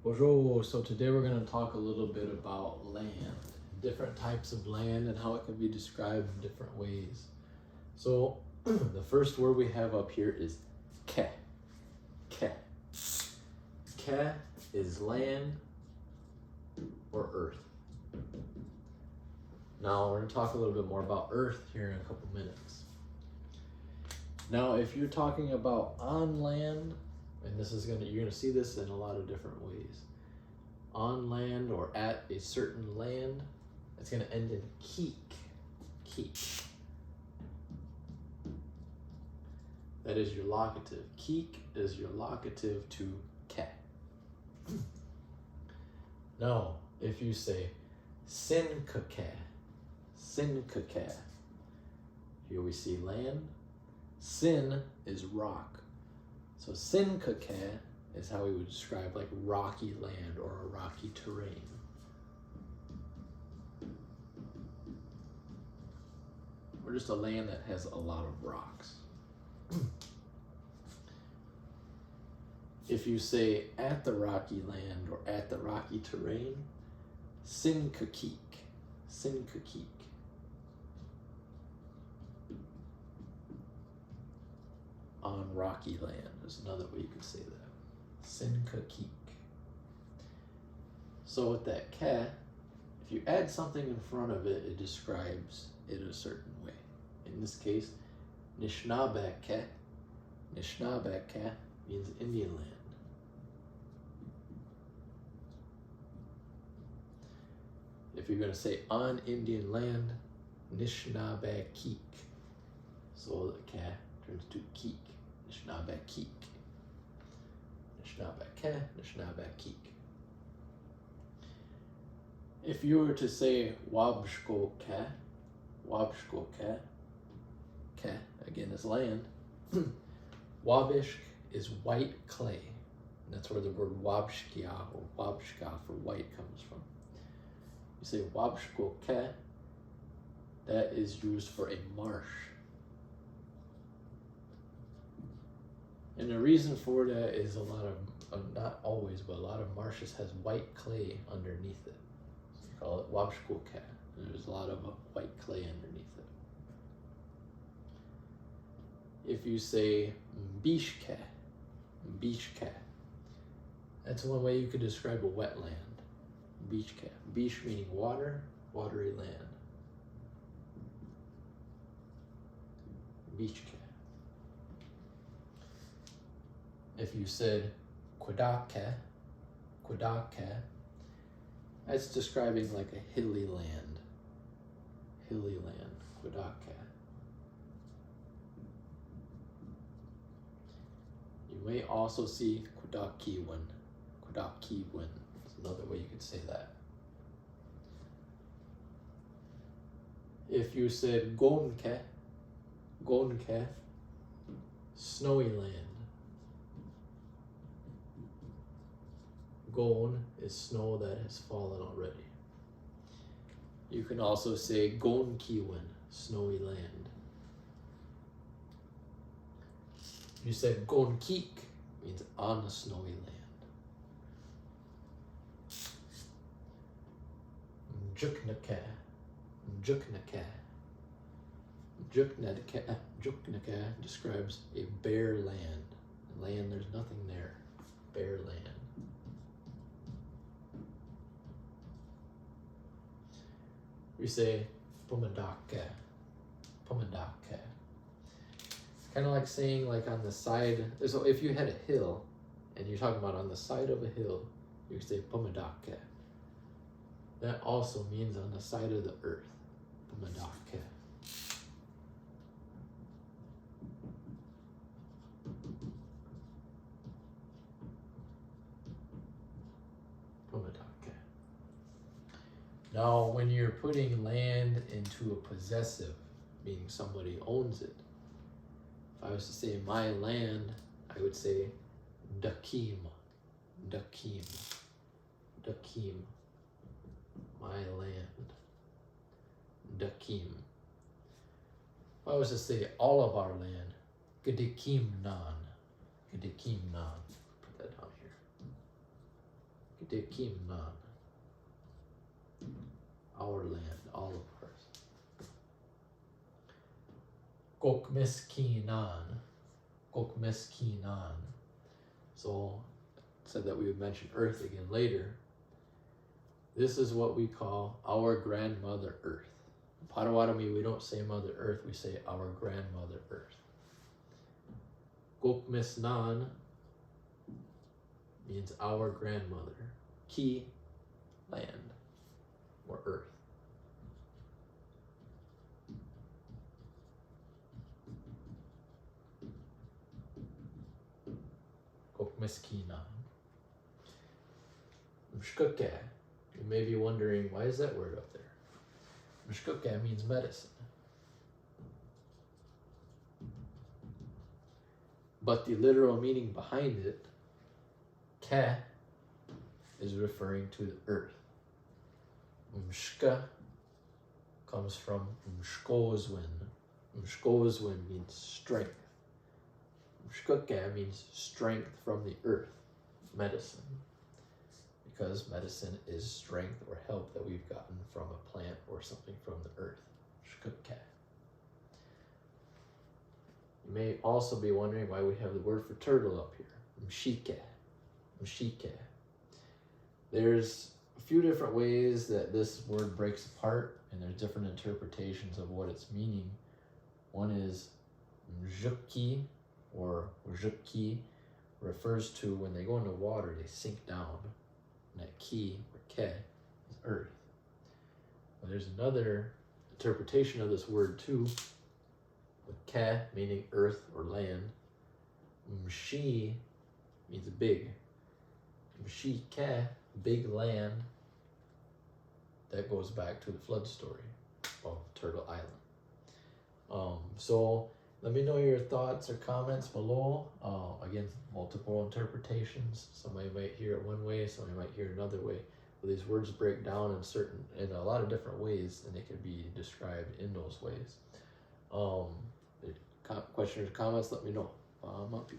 Bonjour. So today we're going to talk a little bit about land, different types of land and how it can be described in different ways. So the first word we have up here is ke. Ke. Ke is land or earth. Now we're going to talk a little bit more about earth here in a couple minutes. Now if you're talking about on land, and you're gonna see this in a lot of different ways. On land or at a certain land, it's gonna end in keek. Keek. That is your locative. Keek is your locative to ke. Now, if you say sinkake, sinkake, here we see land. Sin is rock. So sinkake is how we would describe like rocky land or a rocky terrain. Or just a land that has a lot of rocks. If you say at the rocky land or at the rocky terrain, sinkakik, sinkakik. On rocky land is another way you could say that. Sinkakik. So with that ke, if you add something in front of it, it describes it a certain way. In this case, nishnabake. Nishnabake means Indian land. If you're going to say on Indian land, nishnabakik. So the ke turns to keek. Nishnabakik. Nishnabake, Nishnabakik. If you were to say wabshkoke, wabshkoke, ke again is land. Wabishk is white clay. And that's where the word wabshkia or wabshka for white comes from. You say wabshkoke, that is used for a marsh. And the reason for that is a lot of, not always, but a lot of marshes has white clay underneath it. So we call it wabshkoke. There's a lot of white clay underneath it. If you say mbishke, mbishke, that's one way you could describe a wetland. Mbishke. Bish meaning water, watery land. Mbishke. If you said kwadake, kwadake, that's describing like a hilly land. Hilly land, kwadake. You may also see kwadakiwan. Kwadakiwan is another way you could say that. If you said gonke, gonke, snowy land. Gon is snow that has fallen already. You can also say gonkiwan, snowy land. You said gonkik means on a snowy land. Juknake, juknake. Juknake describes a bare land. Land, there's nothing there. Bare land. We say pumadake, pumadake. Kind of like saying like on the side. So if you had a hill and you're talking about on the side of a hill, you could say pumadake. That also means on the side of the earth, pumadake. Pumadake. Now, when you're putting land into a possessive, meaning somebody owns it, if I was to say my land, I would say dakim, dakim, dakim, my land, dakim. If I was to say all of our land, gedikim nan, gedikim nan. Put that down here. Dekimnan. Our land, all of ours. Kokmeskinan. Kokmeskinan. So, said that we would mention Earth again later. This is what we call our grandmother Earth. In Potawatomi, we don't say Mother Earth, we say our grandmother Earth. Kokmesnan means our grandmother. Ki, land, or earth. Kokmeskinan. Mshkuke. You may be wondering, why is that word up there? Mshkuke means medicine. But the literal meaning behind it, ke, is referring to the earth. Mshka comes from mshkozwin. Mshkozwin means strength. Mshkuke means strength from the earth, medicine. Because medicine is strength or help that we've gotten from a plant or something from the earth. Mshkuke. You may also be wondering why we have the word for turtle up here. Mshike. Mshike. There's a few different ways that this word breaks apart, and there's different interpretations of what it's meaning. One is mzhuki, or mzhuki, refers to when they go into water, they sink down. And that ki, or ke, is earth. But there's another interpretation of this word too, with ke meaning earth or land. Mshi means big. Mshi ke, big land. That goes back to the flood story of Turtle Island. So let me know your thoughts or comments below. Again, multiple interpretations. Somebody might hear it one way, somebody might hear it another way. But these words break down in a lot of different ways, and they can be described in those ways. Questions or comments, let me know. Up.